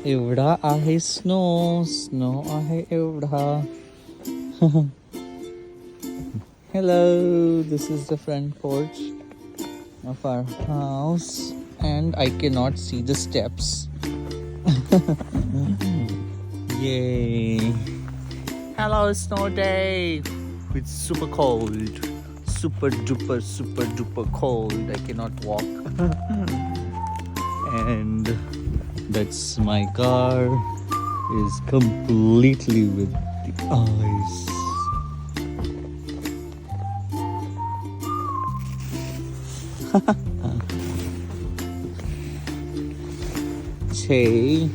एवढा आहे snow snow आहे एवढा. Hello, this is the front porch of our house and I cannot see the steps. Yay. Hello, snow day. It's super cold. Super duper cold. I cannot walk. And that's my car is completely with the ice. Chetu.